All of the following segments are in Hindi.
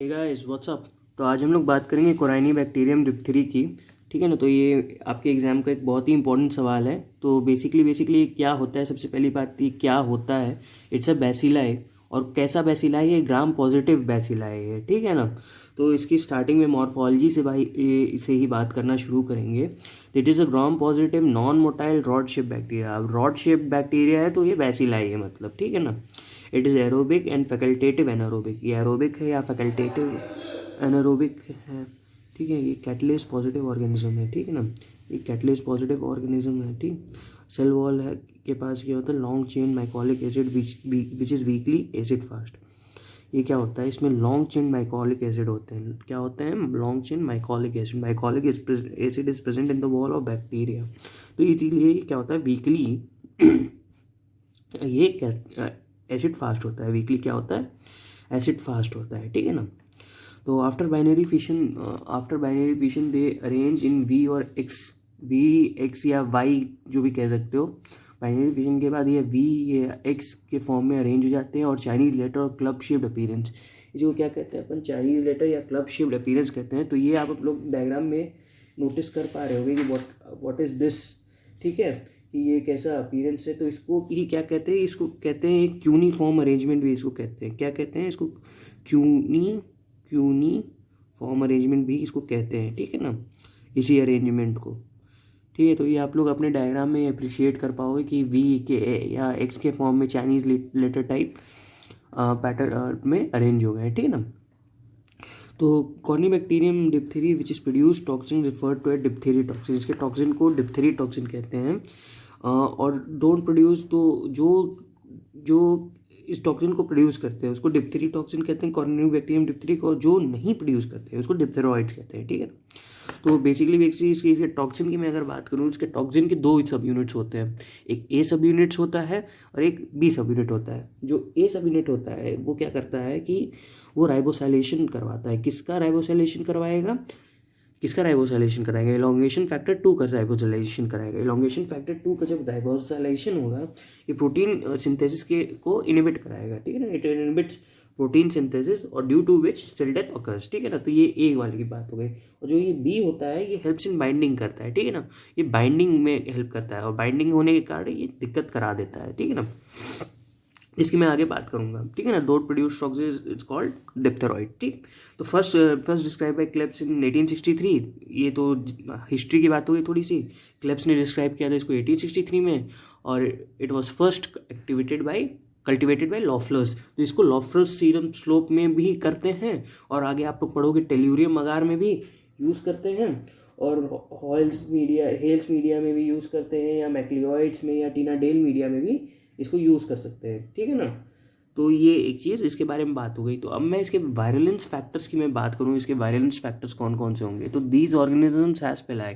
Hey guys what's up. तो आज हम लोग बात करेंगे कोराइनी बैक्टीरियम डिप्थीरी की। ठीक है ना। तो ये आपके एग्जाम का एक बहुत ही इंपॉर्टेंट सवाल है। तो बेसिकली क्या होता है, सबसे पहली बात ये क्या होता है। It's a bacilli. और कैसा बैसिलाई है, ग्राम पॉजिटिव बैसिलाई है। ठीक है ना। तो इसकी स्टार्टिंग में मॉर्फोलॉजी से भाई इसे ही बात करना शुरू करेंगे। तो it is a gram positive non motile rod shape bacteria. अब रॉड शेप बैक्टीरिया है तो ये बैसिलाई है मतलब। ठीक है ना। It is aerobic and facultative anaerobic. ये एरोबिक है या फैकल्टेटिव एनारोबिक है। ठीक है। ये कैटलिस्ट पॉजिटिव ऑर्गेनिज्म है। ठीक है ना। ये कैटलिस्ट पॉजिटिव ऑर्गेनिज्म है। ठीक। सेल वॉल है के पास क्या होता है, long chain mycolic acid which is weekly acid fast. ये क्या होता है, इसमें लॉन्ग चेन माइकोलिक एसिड होते हैं। क्या होते हैं, long chain mycolic acid. Mycolic acid is present in the wall of bacteria. तो इसीलिए ये क्या होता है, वीकली ये एसिड फास्ट होता है। वीकली क्या होता है, एसिड फास्ट होता है। ठीक है ना। तो after binary fission they arrange in V और एक्स। वी एक्स या वाई जो भी कह सकते हो। बाइनरी फिशन के बाद ये वी या एक्स के फॉर्म में अरेंज हो जाते हैं। और चाइनीज लेटर और क्लब शेप्ड अपीयरेंस, इसको क्या कहते हैं अपन, चाइनीज लेटर या क्लब शेप्ड अपीयरेंस कहते हैं। तो ये आप लोग डायग्राम में नोटिस कर पा रहे होंगे कि व्हाट इज दिस। ठीक है, कि ये कैसा अपीयरेंस है। तो इसको ही क्या कहते हैं, इसको कहते हैं क्यूनीफॉर्म अरेंजमेंट भी इसको कहते हैं। क्या कहते हैं इसको, क्यूनी फॉर्म अरेंजमेंट भी इसको कहते हैं। ठीक है ना, इसी अरेंजमेंट को। ठीक है। तो ये आप लोग अपने डायग्राम में अप्रिशिएट कर पाओगे कि वी के या एक्स के फॉर्म में चाइनीज लेटर टाइप पैटर्न में अरेंज हो गए। ठीक है ना। तो Corynebacterium diphtheriae which is produce toxin refer to a diphtheria toxin. इसके टॉक्सिन को डिप्थेरी टॉक्सिन कहते हैं। और डोंट प्रोड्यूस, तो जो जो इस टॉक्सिन को प्रोड्यूस करते हैं उसको डिप्थेरी टॉक्सिन कहते हैं, कॉर्निबैक्टीरियम डिप्थेरी को। जो नहीं प्रोड्यूस करते हैं उसको डिप्थेरॉइड्स कहते हैं। ठीक है। तो बेसिकली इसके टॉक्सिन की मैं अगर बात करूँ, इसके टॉक्सिन के दो सब यूनिट्स होते हैं। एक ए सब यूनिट्स होता है और एक बी सब यूनिट होता है। जो ए सब यूनिट होता है वो क्या करता है कि वो राइबोसाइलेशन करवाता है। किसका राइबोसाइलेशन करवाएगा, किसका राइबोसाइलेशन कराएगा, इलॉन्गेशन फैक्टर 2 का राइबोसाइलेशन कराएगा। इलॉन्गेशन फैक्टर 2 का जब राइबोसाइलेशन होगा, ये प्रोटीन सिंथेसिस के को इनिबिट कराएगा। ठीक है ना। इट इनिबिट्स प्रोटीन सिंथेसिस और due to which cell death occurs. ठीक है ना। तो ये ए वाले की बात हो गई। और जो ये बी होता है ये हेल्प्स इन बाइंडिंग करता है। ठीक है ना। ये बाइंडिंग में हेल्प करता है और बाइंडिंग होने के कारण ये दिक्कत करा देता है। ठीक है ना। इसकी मैं आगे बात करूंगा। ठीक है ना। डोट produce toxin is called diphtheroid. ठीक। तो first describe by Klebs in 1863। ये तो हिस्ट्री की बात हो गई थोड़ी सी। क्लेप्स ने डिस्क्राइब किया था इसको 1863 में। और it was first cultivated by Loeffler's. तो इसको लॉफलर्स सीरम स्लोप में भी करते हैं और आगे आप लोग पढ़ोगे टेल्यूरियम अगार में भी यूज़ करते हैं और हेल्स मीडिया में भी यूज़ करते हैं, या मैक्लियोइड्स में या टीनाडेल मीडिया में भी इसको यूज़ कर सकते हैं। ठीक है ना। तो ये एक चीज़ इसके बारे में बात हो गई। तो अब मैं इसके वायलेंस फैक्टर्स की मैं बात करूँ, इसके वायलेंस फैक्टर्स कौन कौन से होंगे। तो दीज ऑर्गेनिजम्स हैज पिलाई।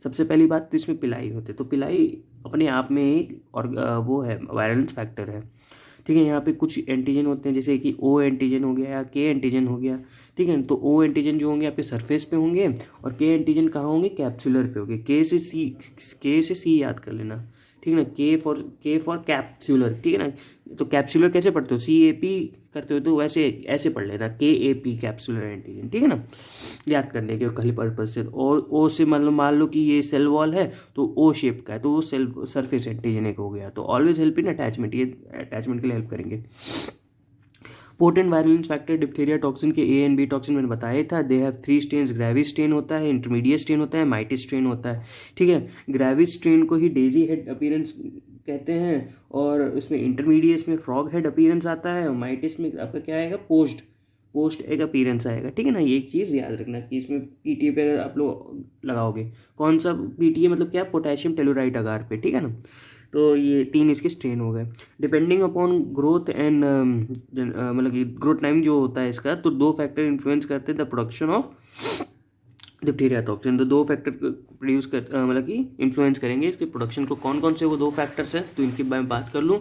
सबसे पहली बात तो इसमें पिलाई होते, तो पिलाई अपने आप में एक और वो है, वायलेंस फैक्टर है। ठीक है। यहाँ पे कुछ एंटीजन होते हैं, जैसे कि ओ एंटीजन हो गया या के एंटीजन हो गया। ठीक है। तो ओ एंटीजन जो होंगे आपके सरफेस पे होंगे और के एंटीजन कहाँ होंगे, कैप्सुलर पे होंगे। के से सी याद कर लेना। ठीक है ना। के फॉर कैप्सुलर। ठीक है ना। तो कैप्सुलर कैसे पढ़ते हो, CAP करते हो तो वैसे ऐसे पढ़ लेना, KAP कैप्सुलर एंटीजन। ठीक है ना, याद करने के खाली पर्पज से। और ओ से मान लो कि ये सेल वॉल है तो ओ शेप का है तो वो सेल सरफेस एंटीजन एक हो गया। तो ऑलवेज हेल्प इन अटैचमेंट, ये अटैचमेंट के लिए हेल्प करेंगे। Potent virulence factor diphtheria toxin के A एंड B टॉक्सिन मैंने बताया था। They have 3 strains, gravis strain होता है, इंटरमीडिएट स्ट्रेन होता है, माइटिस स्ट्रेन होता है। ठीक है। ग्रेविस स्ट्रेन को ही डेजी हेड अपीयरेंस कहते हैं और उसमें इंटरमीडिएट में फ्रॉग हेड अपीयरेंस आता है और माइटिस में आपका क्या आएगा, पोस्ट एक अपीयरेंस आएगा। ठीक है ना। ये एक चीज़ याद रखना कि इसमें PTA पे अगर आप लोग लगाओगे, कौन सा PTA मतलब क्या, पोटेशियम टेलुराइड अगार पे। ठीक है ना। तो ये 3 इसके स्ट्रेन हो गए। डिपेंडिंग अपॉन ग्रोथ एंड मतलब कि ग्रोथ टाइम जो होता है इसका, तो 2 फैक्टर इन्फ्लुएंस करते हैं the production of diphtheria toxin. तो 2 फैक्टर प्रोड्यूस कर मतलब कि इन्फ्लुएंस करेंगे इसके प्रोडक्शन को। कौन कौन से वो 2 फैक्टर्स हैं, तो इनकी मैं बात कर लूँ।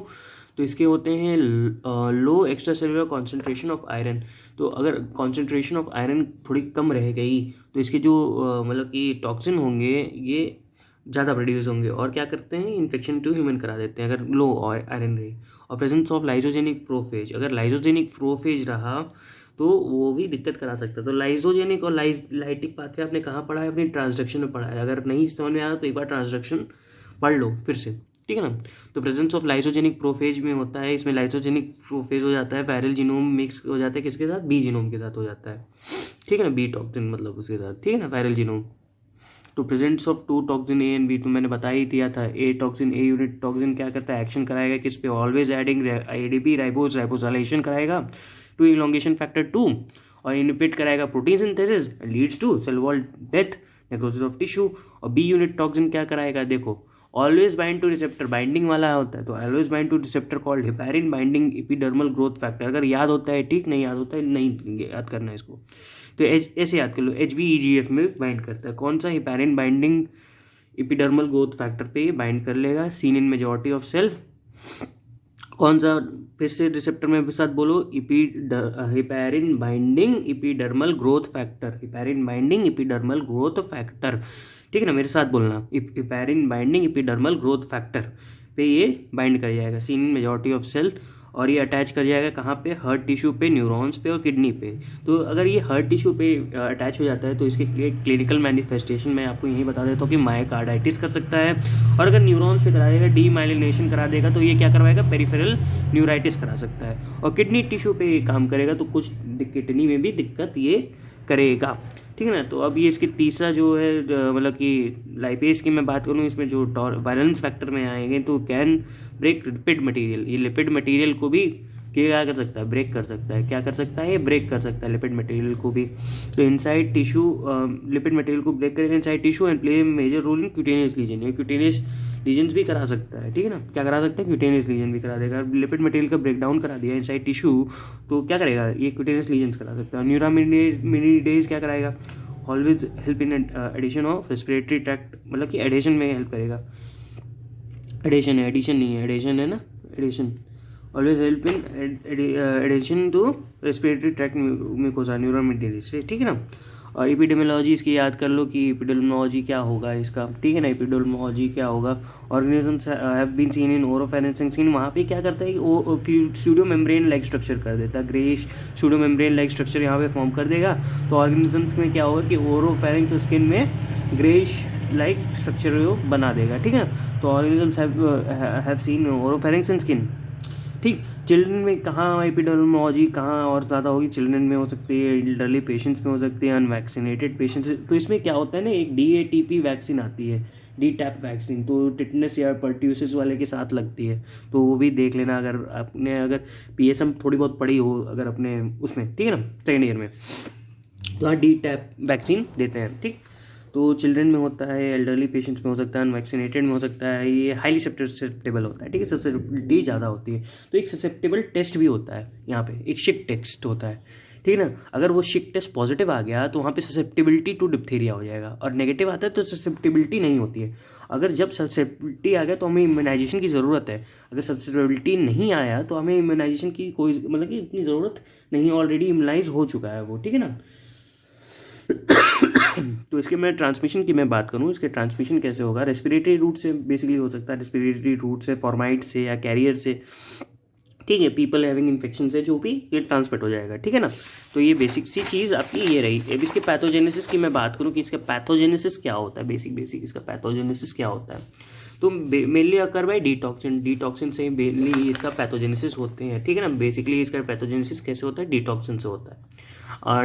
तो इसके होते हैं low extracellular concentration of iron. तो अगर कॉन्सेंट्रेशन ऑफ आयरन थोड़ी कम रह गई तो इसके जो मतलब कि टॉक्सिन होंगे ये ज़्यादा प्रोड्यूस होंगे और क्या करते हैं, इन्फेक्शन टू ह्यूमन करा देते हैं अगर लो आयरन रही। और प्रेजेंस ऑफ लाइजोजेनिक प्रोफेज, अगर लाइजोजेनिक प्रोफेज रहा तो वो भी दिक्कत करा सकता है। तो लाइसोजेनिक और लाइटिक पाथवे आपने कहाँ पढ़ा है? अपनी ट्रांसडक्शन में पढ़ा है। अगर नहीं समझ में आया तो एक बार ट्रांसडक्शन पढ़ लो फिर से, ठीक है ना। तो प्रेजेंस ऑफ लाइसोजेनिक प्रोफेज में होता है, इसमें लाइसोजेनिक प्रोफेज हो जाता है, वायरल जीनोम मिक्स हो जाता है किसके साथ? बी जीनोम के साथ हो जाता है, ठीक है ना, बी टॉक्सिन मतलब उसके साथ, ठीक है ना, वायरल जीनोम। तो presence of two toxin A and B तो मैंने बता ही दिया था। A toxin, A unit toxin क्या करता है? एक्शन कराएगा किस पे? Always adding ADP ribose, ribosylation कराएगा टू इलॉन्गेशन फैक्टर 2 और इनहिबिट कराएगा protein synthesis, leads to cell wall death, necrosis of tissue. और बी यूनिट टॉक्सिन क्या कराएगा? देखो, always bind to receptor, binding वाला होता है, तो always bind to receptor called heparin binding epidermal growth factor. अगर याद होता है ठीक, नहीं याद होता है नहीं याद करना है इसको, तो ऐसे याद कर लो, HBEGF में बाइंड करता है। कौन सा? Heparin binding epidermal growth factor पे बाइंड कर लेगा, seen in majority of cell. कौन सा? फिर से रिसेप्टर में साथ बोलो, heparin binding epidermal growth factor, heparin binding epidermal growth factor, ठीक है ना, मेरे साथ बोलना, heparin binding epidermal growth factor पे ये बाइंड कर जाएगा, seen in majority of cell. और ये अटैच कर जाएगा कहाँ पे? हर्ट टिश्यू पे, न्यूरॉन्स पे और किडनी पे। तो अगर ये हर्ट टिश्यू पे अटैच हो जाता है तो इसके क्लिनिकल मैनिफेस्टेशन मैं आपको यही बता देता हूँ कि मायोकार्डाइटिस कर सकता है, और अगर न्यूरॉन्स पे करा देगा, डीमाइलिनेशन करा देगा, तो ये क्या करवाएगा? पेरिफेरल न्यूराइटिस करा सकता है। और किडनी टिश्यू पे काम करेगा तो कुछ किडनी में भी दिक्कत ये करेगा, ठीक है ना। तो अब ये इसके तीसरा जो है मतलब कि लाइपेज की मैं बात करूँ, इसमें जो वायलेंस फैक्टर में आएंगे तो कैन ब्रेक लिपिड मटेरियल, ये लिपिड मटेरियल को भी क्या कर सकता है? ब्रेक कर सकता है। क्या कर सकता है? ये ब्रेक कर सकता है लिपिड मटेरियल को भी। तो इनसाइड टिश्यू लिपिड मटेरियल को ब्रेक करेगा inside tissue and play major role in cutaneous lesion, ये क्यूटेनियस लीजन्स भी करा सकता है, ठीक है ना। क्या करा सकता है? क्यूटेनियस लीजन भी करा देगा। लिपिड मटेरियल का ब्रेक डाउन करा दिया इनसाइड टिश्यू तो क्या करेगा? ये क्यूटेनियस लीजन्स करा सकता है। न्यूरामिनिडेज क्या कराएगा? Always help in adhesion of respiratory tract, मतलब कि एडिशन में हेल्प करेगा। एडिशन है, एडिशन नहीं है, एडिशन है ना, adhesion. Always help in adhesion to respiratory tract mucosa, neuraminidase से, ठीक है ना। और एपिडेमियोलॉजी इसकी याद कर लो कि एपिडेमियोलॉजी क्या होगा इसका, ठीक है ना। एपिडेमियोलॉजी क्या होगा? Organisms have been seen in oropharyngeal seen, वहाँ पे क्या करता है कि स्यूडो मेम्ब्रेन लाइक स्ट्रक्चर कर देता है, greyish pseudo membrane like structure यहाँ पे फॉर्म कर देगा। तो ऑर्गेनिजम्स में क्या होगा कि ओरोफेरेंक्स स्किन में ग्रेश लाइक स्ट्रक्चर बना देगा, ठीक है ना। तो organisms have seen oropharynx in skin, ठीक। चिल्ड्रन में कहाँ एपिडेमियोलॉजी कहाँ और ज़्यादा होगी? चिल्ड्रन में हो सकती है, एल्डरली पेशेंट्स में हो सकती है, अनवैक्सीनेटेड पेशेंट्स। तो इसमें क्या होता है ना, एक DATP वैक्सीन आती है, DTaP वैक्सीन, तो टिटनेस या पर्ट्यूसिस वाले के साथ लगती है, तो वो भी देख लेना अगर आपने अगर PSM थोड़ी बहुत पढ़ी हो अगर अपने उसमें, ठीक है ना, सेकेंड ईयर में, तो हाँ DTaP वैक्सीन देते हैं, ठीक। तो चिल्ड्रन में होता है, एल्डरली पेशेंट्स में हो सकता है, अनवैक्सीनेटेड में हो सकता है, ये हाईली ससेप्टेबल होता है, ठीक है, ससेप्टिबिलिटी ज़्यादा होती है। तो एक ससेप्टेबल टेस्ट भी होता है यहाँ पे, एक शिक टेस्ट होता है, ठीक है ना। अगर वो शिक टेस्ट पॉजिटिव आ गया तो वहाँ पे ससेप्टेबिलिटी टू डिप्थीरिया हो जाएगा, और नेगेटिव आता है तो ससेप्टेबिलिटी नहीं होती है। अगर जब ससेप्टेबिलिटी आ गया तो हमें इम्यूनाइजेशन की ज़रूरत है, अगर ससेप्टेबिलिटी नहीं आया तो हमें इम्यूनाइजेशन की कोई मतलब कि इतनी ज़रूरत नहीं, ऑलरेडी इम्यूनाइज हो चुका है वो, ठीक है ना। तो इसके मैं ट्रांसमिशन की मैं बात करूँ, इसके ट्रांसमिशन कैसे होगा? रेस्पिरेटरी रूट से बेसिकली हो सकता है, रेस्पिरेटरी रूट से, फॉर्माइट से या कैरियर से, ठीक है, पीपल हैविंग इन्फेक्शन से जो भी ये ट्रांसमिट हो जाएगा, ठीक है ना। तो ये बेसिक सी चीज़ आपकी ये रही। अब इसके पैथोजेनेसिस की मैं बात करूँ कि इसका पैथोजेनेसिस क्या होता है, बेसिक इसका पैथोजेनेसिस क्या होता है। तो मेनली अकर बाय डिटॉक्सिन से मेनली इसका पैथोजेनेसिस होते हैं, ठीक है ना। बेसिकली इसका पैथोजेनेसिस कैसे होता है? डिटॉक्सिन से होता है।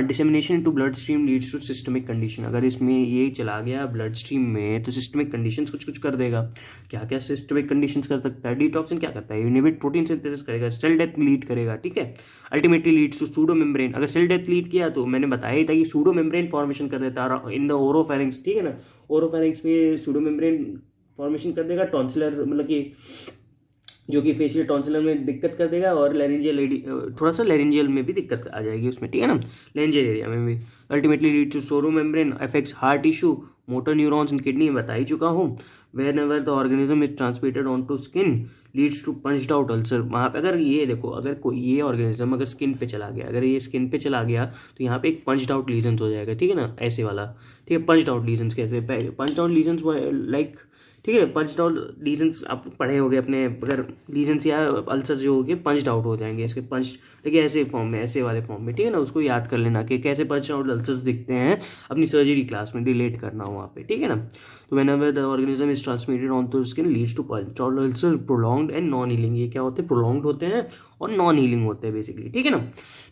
Dissemination into blood stream leads to systemic condition, अगर इसमें ये चला गया ब्लड स्ट्रीम में तो सिस्टमिक कंडीशंस कुछ कर देगा। क्या क्या सिस्टमिक कंडीशंस कर सकता है? डिटॉक्सिन क्या करता है? इनहिबिट प्रोटीन सिंथेसिस करेगा, सेल डेथ लीड करेगा, ठीक है। Ultimately leads to pseudo membrane, अगर सेल डेथ लीड किया तो मैंने बताया ही था कि सूडो मेम्ब्रेन फॉर्मेशन कर देता है इन द ओरोफेरिंक्स, ठीक है ना। ओरोफेरिंक्स में सूडो मेम्ब्रेन फॉर्मेशन कर देगा, टॉन्सिलर मतलब कि जो कि फेशियल टॉन्सिलर में दिक्कत कर देगा, और लेरेंजियल थोड़ा सा लेरेंजियल में भी दिक्कत आ जाएगी उसमें, ठीक है ना, लेरेंजियल एरिया में भी। Ultimately lead to pseudo membrane affects heart tissue, motor neurons in kidney, बता ही चुका हूँ। Whenever the organism is transmitted on to skin leads to punched out ulcer, वहाँ पे अगर ये देखो, अगर कोई ये ऑर्गेनिज्म अगर स्किन पे चला गया, अगर ये स्किन पे चला गया तो यहाँ पे एक पंच्ड आउट लीजन्स हो जाएगा, ठीक है ना, ऐसे वाला, ठीक है। पंच्ड आउट लीजन्स कैसे? पंच्ड आउट लीजन्स लाइक ठीक है। पंच्ड आउट लीजन्स आप पढ़े होंगे अपने, अगर लीजन्स या अल्सर जो होंगे पंच्ड आउट हो जाएंगे इसके, पंच ठीक है ऐसे फॉर्म में, ऐसे वाले फॉर्म में, ठीक है ना। उसको याद कर लेना कि कैसे पंच्ड आउट अल्सर्स दिखते हैं, अपनी सर्जरी क्लास में रिलेट करना वहाँ पे, ठीक है ना। तो whenever the organism is transmitted on to skin leads to punched out ulcer prolonged and non healing. ये क्या होते हैं, प्रोलॉन्ग्ड होते हैं और नॉन हीलिंग होते हैं बेसिकली, ठीक है ना।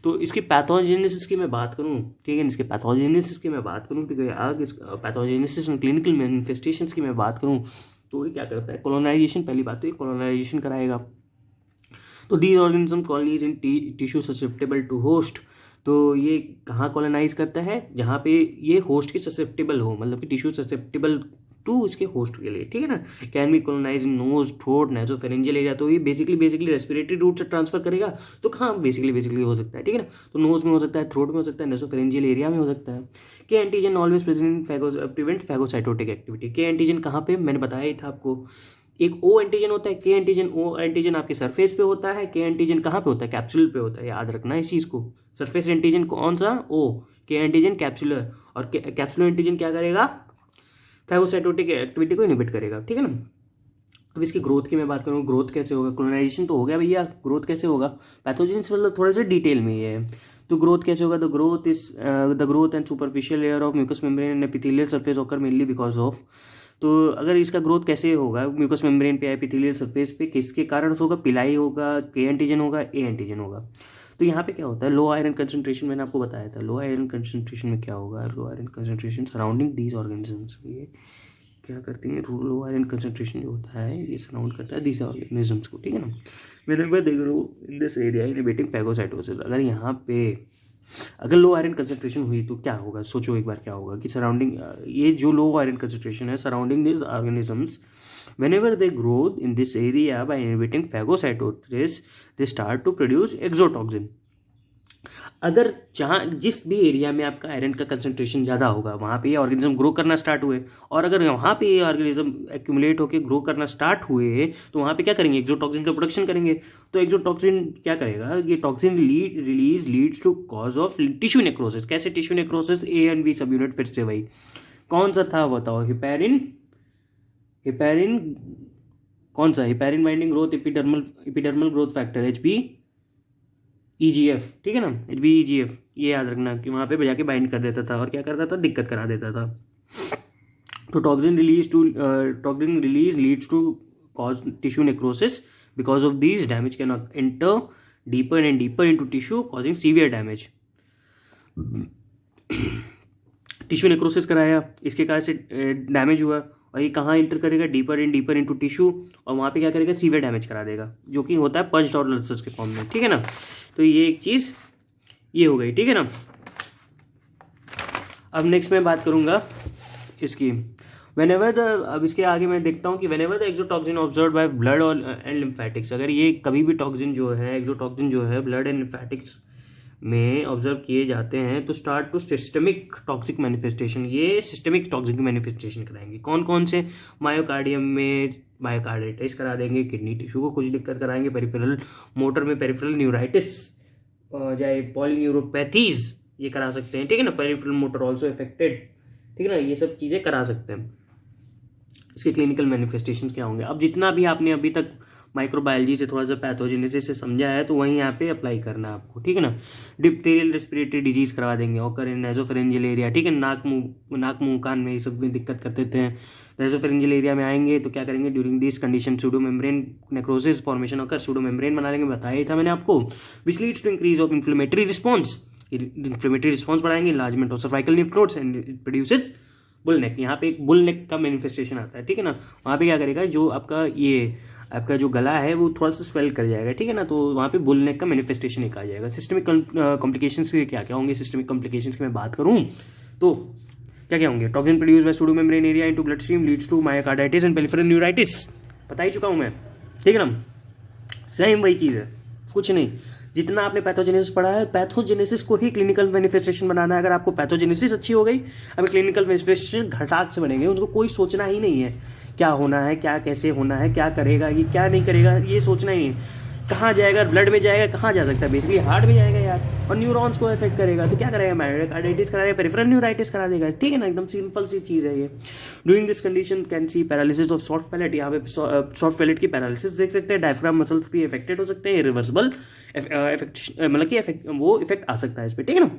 तो इसकी पैथोजेनेसिस की मैं बात करूँ, ठीक है, इसके पैथोजेनेसिस की मैं बात करूँ, ठीक है, आगे पैथोजेनेसिस एंड क्लिनिकल मैनिफेस्टेशंस की मैं बात करूँ, तो ये क्या करता है, कोलोनाइजेशन। पहली बात तो ये कोलोनाइजेशन कराएगा। तो these organism colonies in tissue susceptible to host. तो ये कहाँ कॉलोनाइज करता है, जहाँ पे ये होस्ट के ससेप्टेबल हो, मतलब कि टिश्यू ससेप्टेबल टू इसके होस्ट के लिए, ठीक है ना। Can be colonize in nose, throat, nasopharyngeal area. तो ये बेसिकली रेस्पिरेटरी रूट से ट्रांसफर करेगा। तो कहाँ बेसिकली हो सकता है, ठीक है ना। तो नोज में हो सकता है, थ्रोट में हो सकता है, नासोफेरेंजियल एरिया में हो सकता है। K antigen always present prevent phagocytotic activity. K antigen कहाँ पे, मैंने बताया ही था आपको, एक ओ एंटीजन होता है, के एंटीजन। ओ एंटीजन आपके सरफेस पे होता है, के एंटीजन कहाँ पे होता है, कैप्सूल पे होता है, याद रखना इस चीज़ को। सरफेस एंटीजन कौन सा, ओ, के एंटीजन कैप्सूलर, और कैप्सूलर एंटीजन क्या करेगा, फैगोसाइटोटिक एक्टिविटी को इनहिबिट करेगा, ठीक है ना। अब इसकी ग्रोथ की मैं बात करूँ, ग्रोथ कैसे होगा, कोलोनाइजेशन तो हो गया भैया, ग्रोथ कैसे होगा, पैथोजेंस मतलब थोड़े से डिटेल में ये है। तो ग्रोथ कैसे होगा, the growth and superficial layer of mucous membrane and epithelial surface occur mainly because of. तो अगर इसका ग्रोथ कैसे होगा, म्यूकस मेम्ब्रेन पे, एपिथेलियल सरफेस पे, किसके कारण होगा, पिलाई होगा, के एंटीजन होगा, ए एंटीजन होगा। तो यहाँ पे क्या होता है, लो आयरन कंसंट्रेशन, मैंने आपको बताया था। लो आयरन कंसंट्रेशन में क्या होगा, low iron concentration surrounding these organisms, ये क्या करती हैं, लो आयरन कंसंट्रेशन जो होता है ये सराउंड करता है दीज ऑर्गेनिजम्स को, ठीक है ना। मैंने देख रहा हूँ in this area inhibiting phagocytosis. अगर यहाँ पे अगर लो आयरन कंसंट्रेशन हुई तो क्या होगा, सोचो एक बार क्या होगा कि सराउंडिंग, ये जो लो आयरन कंसंट्रेशन है surrounding this organisms, whenever they grow in this area by inhibiting phagocytosis they start to produce exotoxin। अगर जहाँ जिस भी एरिया में आपका आयरन का कंसंट्रेशन ज़्यादा होगा वहाँ पे ये ऑर्गेनिज्म ग्रो करना स्टार्ट हुए, और अगर वहाँ पे ये ऑर्गेनिज्म एक्यूमुलेट होकर ग्रो करना स्टार्ट हुए तो वहाँ पे क्या करेंगे, एक्सोटॉक्सिन का प्रोडक्शन करेंगे। तो एक्सोटॉक्सिन क्या करेगा, ये toxin release leads to cause of tissue necrosis. कैसे tissue necrosis, a and b subunit फिर से वही कौन सा था बताओ, हिपैरिन कौन सा, heparin binding growth epidermal growth factor EGF, ठीक है ना, EGF, ये याद रखना कि वहाँ पे जाके बाइंड कर देता था और क्या करता था, दिक्कत करा देता था। तो toxin release leads to cause tissue necrosis. Because of this damage can enter deeper and deeper into tissue causing severe damage. Tissue necrosis कराया, इसके कारण से डैमेज हुआ, और ये कहाँ इंटर करेगा, deeper and deeper into tissue, और वहाँ पे क्या करेगा, सीवियर डैमेज करा देगा, जो कि होता है पंच्ड आउट अल्सर्स के फॉर्म में, ठीक है ना। तो ये एक चीज़ ये हो गई, ठीक है ना। अब नेक्स्ट मैं बात करूँगा इसकी, अब इसके आगे मैं देखता हूँ कि whenever the exotoxin observed by blood और एंड लिम्फेटिक्स, अगर ये कभी भी टॉक्सिन जो है, एक्सोटॉक्सिन जो है ब्लड एंड लिम्फेटिक्स में ऑब्जर्व किए जाते हैं तो start to systemic toxic manifestation, ये सिस्टमिक टॉक्सिक मैनिफेस्टेशन कराएंगे। कौन कौन से, मायोकार्डियम में मायोकार्डाइटिस करा देंगे, किडनी टिश्यू को कुछ दिक्कत कराएंगे, पेरिफेरल मोटर में पेरिफेरल न्यूराइटिस, चाहे पॉलीन्यूरोपैथीज ये करा सकते हैं, ठीक है ना, पेरिफेरल मोटर ऑल्सो इफेक्टेड, ठीक है ना, ये सब चीज़ें करा सकते हैं। इसके क्लिनिकल मैनिफेस्टेशन क्या होंगे, अब जितना भी आपने अभी तक माइक्रोबायोलॉजी से थोड़ा सा पैथोजेनेसिस से समझा है तो वहीं यहाँ पे अप्लाई करना है आपको, ठीक है ना। डिप्थीरियल रेस्पिरेटरी डिजीज करवा देंगे, ऑकर इन नासोफेरेंजियल एरिया, ठीक है, नाक मुंह कान में ये सब में दिक्कत करते थे। नासोफेरेंजियल एरिया में आएंगे तो क्या करेंगे, during this condition pseudo membrane necrosis formation होकर सूडो मेम्ब्रेन बना लेंगे, बताया ही था मैंने आपको, which leads to increase of inflammatory response, inflammatory response बढ़ाएंगे, enlargement of cervical lymph nodes and it produces bull neck. यहाँ पे एक बुल नेक का मैनिफेस्टेशन आता है, ठीक है ना। वहाँ पे क्या करेगा, जो आपका जो गला है वो थोड़ा सा स्वेल कर जाएगा, ठीक है ना, तो वहाँ पे बुल नेक का मैनिफेस्टेशन एक आ जाएगा। सिस्टमिक कॉम्प्लिकेशंस के क्या क्या होंगे, सिस्टमिक कॉम्प्लिकेशंस की मैं बात करूँ तो क्या क्या होंगे, toxin produce by pseudo membrane area into blood stream leads to myocarditis and peripheral neuritis, बता ही चुका हूँ मैं, ठीक है ना। सेम वही चीज़ है, कुछ नहीं, जितना आपने पैथोजेनेसिस पढ़ा है पैथोजेनेसिस को ही क्लिनिकल मैनिफेस्टेशन बनाना है। अगर आपको पैथोजेनेसिस अच्छी हो गई, अब क्लिनिकल मैनिफेस्टेशन घटाक से बनेंगे, उनको कोई सोचना ही नहीं है क्या होना है, क्या कैसे होना है, क्या करेगा, ये क्या नहीं करेगा, ये सोचना ही नहीं। कहाँ जाएगा, ब्लड में जाएगा, कहाँ जा सकता है, बेसिकली हार्ट में जाएगा यार, और न्यूरॉन्स को इफेक्ट करेगा। तो क्या करेगा, मायोकार्डाइटिस करा देगा, पेरिफेरल न्यूराइटिस करा देगा, ठीक है ना, एकदम सिंपल सी चीज़ है ये। During this condition can see paralysis of soft palate, यहाँ पे सॉफ्ट पैलेट की पैरालिसिस देख सकते हैं, डायफ्राम मसल्स भी इफेक्टेड हो सकते हैं, इरिवर्सिबल मतलब कि वो इफेक्ट आ सकता है इस पर, ठीक है ना।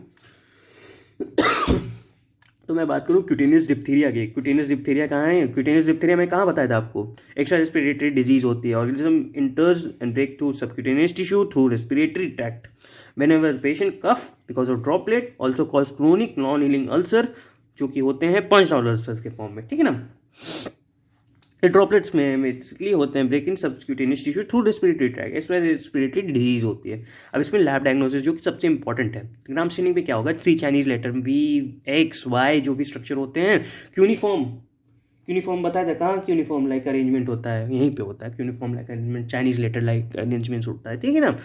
तो मैं बात करूँ क्यूटेनियस डिप्थीरिया की। क्यूटेनियस डिप्थीरिया कहाँ है, क्यूटेनियस डिप्थीरिया में कहाँ बताया था आपको, एक्स्ट्रा रेस्पिरेटरी डिजीज होती है, organism enters and break through subcutaneous tissue through respiratory tract whenever patient cough because of droplet, also causes chronic non healing ulcer, जो कि होते हैं पंच अल्सर्स के फॉर्म में, ठीक है ना। ये ड्रॉपलेट्स में बेसिकली होते हैं break in subcutaneous tissue through respiratory tract, इस पर रेस्पिरेटरी डिजीज होती है। अब इसमें लैब डायग्नोसिस जो कि सबसे इंपॉर्टेंट है, ग्राम स्टेनिंग पे क्या होगा, 3 Chinese letter V, X, Y जो भी स्ट्रक्चर होते हैं, यूनिफॉर्म बताया था कहाँ यूनिफॉर्म लाइक अरेंजमेंट होता है, यहीं पे होता है uniform like arrangement, Chinese letter like arrangement होता है, ठीक है ना।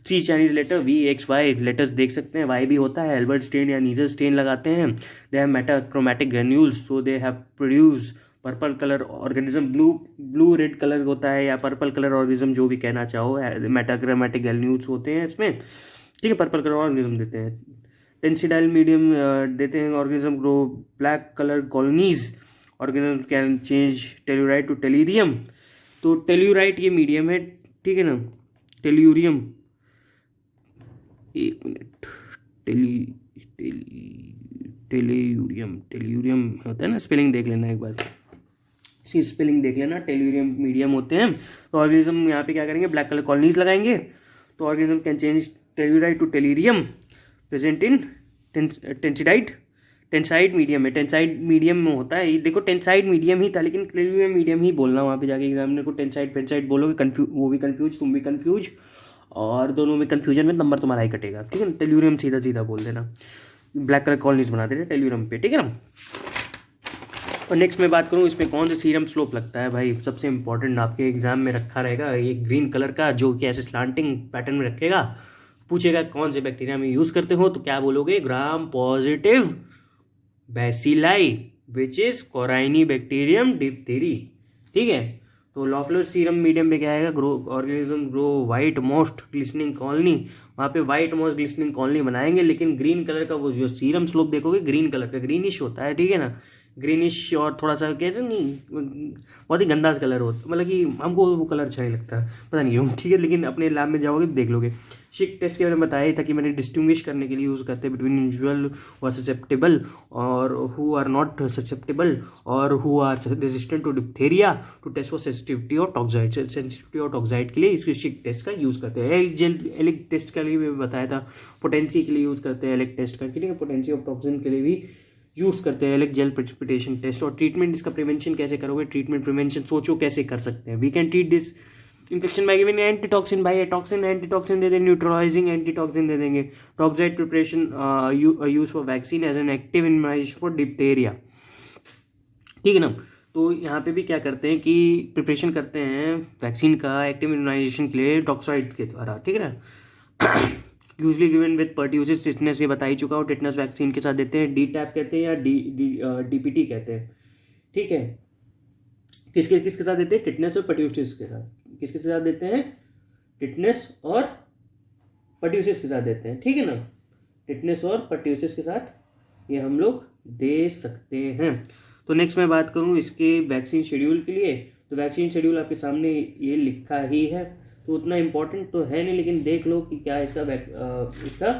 3 Chinese letter V, X, Y letters देख सकते हैं, Y भी होता है, एल्बर्ट स्टेन या नीजर स्टेन लगाते हैं, they have metachromatic granules, so they have produce purple colour organism, blue red colour होता है, या पर्पल कलर ऑर्गेनिज्म जो भी कहना चाहो, मेटाक्रोमैटिक ग्रेन्यूल्स होते हैं इसमें, ठीक है, पर्पल कलर ऑर्गेनिज्म देते हैं। टेंसिडाइल मीडियम देते हैं, organism grow black colour colonies, organism can change tellurite to tellurium, तो टेल्यूराइट ये मीडियम है, ठीक है ना, टेल्यूरियम, एक मिनट, टेल्यूरियम होता है ना, स्पेलिंग देख लेना एक बार, इसकी स्पेलिंग देख लेना, टेल्यूरियम मीडियम होते हैं। तो ऑर्गेनिज्म यहाँ पे क्या करेंगे, ब्लैक कलर कॉलोनीज लगाएंगे, तो organism can change tellurite to tellurium, present in Tinsdale medium है, टेंसाइड मीडियम में होता है, देखो टेंसाइड मीडियम ही था, लेकिन टेल्यूरियम मीडियम ही बोलना, वहाँ पे जाके एग्जामिनर को टेंसाइड बोलोगे, वो भी कन्फ्यूज, तुम भी कन्फ्यूज, और दोनों में कन्फ्यूजन में नंबर तुम्हारा ही कटेगा, ठीक है ना। टेल्यूरियम सीधा सीधा बोल देना, ब्लैक कलर कॉलोनीज बना देना टेल्यूरियम पे, ठीक है ना। और नेक्स्ट मैं बात करूँ इसमें कौन सा सीरम स्लोप लगता है, भाई सबसे इंपॉर्टेंट आपके एग्जाम में रखा रहेगा ये ग्रीन कलर का, जो कि ऐसे स्लांटिंग पैटर्न में रखेगा, पूछेगा कौन से बैक्टीरिया में यूज़ करते हो, तो क्या बोलोगे, gram positive bacilli which is corynebacterium diphtheriae, ठीक है। तो लॉफलर सीरम मीडियम में क्या आएगा, grow organism grow white most glistening colony, वहाँ पे वाइट मोस्ट ग्लिसनिंग कॉलोनी बनाएंगे, लेकिन ग्रीन कलर का वो जो सीरम स्लोप देखोगे ग्रीन कलर का, ग्रीनिश होता है, ठीक है ना, ग्रीनिश, और थोड़ा सा कहते हैं नहीं, बहुत ही गंदा कलर होता, मतलब कि हमको वो कलर अच्छा नहीं लगता, पता नहीं क्यों, ठीक है, लेकिन अपने लैब में जाओगे तो देख लोगे। शिक टेस्ट के बारे में बताया था कि मैंने डिस्टिंग्विश करने के लिए यूज़ करते हैं बिटवीन यूजुअल और ससेप्टेबल, और हु आर नॉट ससेप्टेबल, और who are resistant to diphtheria, to test for sensitivity और टॉक्साइड, सेंसिटिविटी और टॉक्साइड के लिए इसको शिक टेस्ट का यूज़ करते हैं। एलिक टेस्ट के लिए भी बताया था, पोटेंसी के लिए यूज़ करते हैं एलिक टेस्ट का, ठीक है, पोटेंसी ऑफ टॉक्सिन के लिए भी यूज़ करते हैं एलिक जेल प्रेसिपिटेशन टेस्ट। और ट्रीटमेंट, इसका प्रिवेंशन कैसे करोगे, ट्रीटमेंट प्रिवेंशन सोचो कैसे कर सकते हैं। We can treat this infection by giving antitoxin, by antitoxin दे देंगे, न्यूट्रलाइजिंग एंटीटॉक्सिन दे देंगे, toxoid preparation use for vaccine as an active immunization for diphtheria, ठीक है ना। तो यहाँ पे भी क्या करते हैं कि प्रिपरेशन करते हैं वैक्सीन का एक्टिव इम्यूनाइजेशन के लिए टॉक्साइड के द्वारा, ठीक है ना। Usually given with pertussis, tetanus ये बता ही चुका हूँ, टिटनेस वैक्सीन के साथ देते हैं, DTaP कहते हैं या DPT कहते हैं, ठीक है। किसके साथ देते हैं, टिटनेस और पर्ट्यूसिस के साथ, किसके साथ देते हैं, टिटनेस और पर्ट्यूसिस के साथ देते हैं, ठीक है ना, टिटनेस और पर्ट्यूसिस के साथ ये हम लोग दे सकते हैं। तो नेक्स्ट मैं बात करूँ इसके वैक्सीन शेड्यूल के लिए, तो वैक्सीन शेड्यूल आपके सामने ये लिखा ही है, तो उतना इम्पोर्टेंट तो है नहीं, लेकिन देख लो कि क्या इसका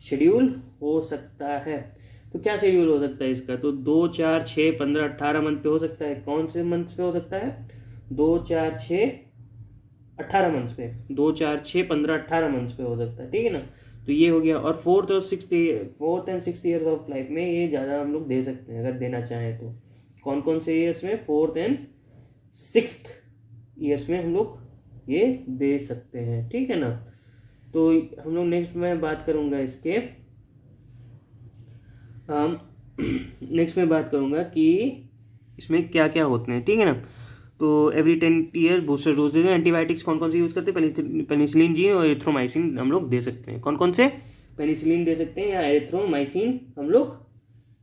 शेड्यूल हो सकता है। तो क्या शेड्यूल हो सकता है इसका, तो 2, 4, 6, 15, 18 मंथ पे हो सकता है। कौन से मंथ पे हो सकता है, 2, 4, 6, 18 मंथ पे, 2, 4, 6, 15, 18 मंथ पे हो सकता है, ठीक है ना। तो ये हो गया। और fourth and sixth year of life में ये ज़्यादा हम लोग दे सकते हैं अगर देना चाहें तो। कौन कौन से ईयर्स में, 4th एंड 6th ईयर्स में हम लोग ये दे सकते हैं, ठीक है ना। तो हम लोग नेक्स्ट मैं बात करूंगा इसके, नेक्स्ट मैं बात करूंगा कि इसमें क्या क्या होते हैं, ठीक है ना। तो एवरी 10 ईयर बूस्टर डोज देते हैं। एंटीबायोटिक्स कौन कौन से यूज़ करते हैं, पेनिसिलिन जी और एरिथ्रोमाइसिन हम लोग दे सकते हैं। कौन कौन से, पेनिसिलिन दे सकते हैं या एरिथ्रोमाइसिन हम लोग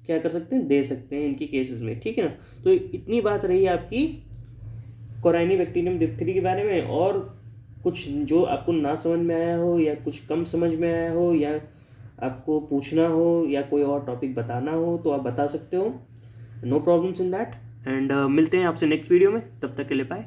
क्या कर सकते हैं, दे सकते हैं इनकी केसेस में, ठीक है ना। तो इतनी बात रही आपकी कोराइनी बैक्टीरियम डिप्थीरी के बारे में। और कुछ जो आपको ना समझ में आया हो या कुछ कम समझ में आया हो या आपको पूछना हो या कोई और टॉपिक बताना हो तो आप बता सकते हो, no problems in that. And मिलते हैं आपसे नेक्स्ट वीडियो में, तब तक के लिए बाय।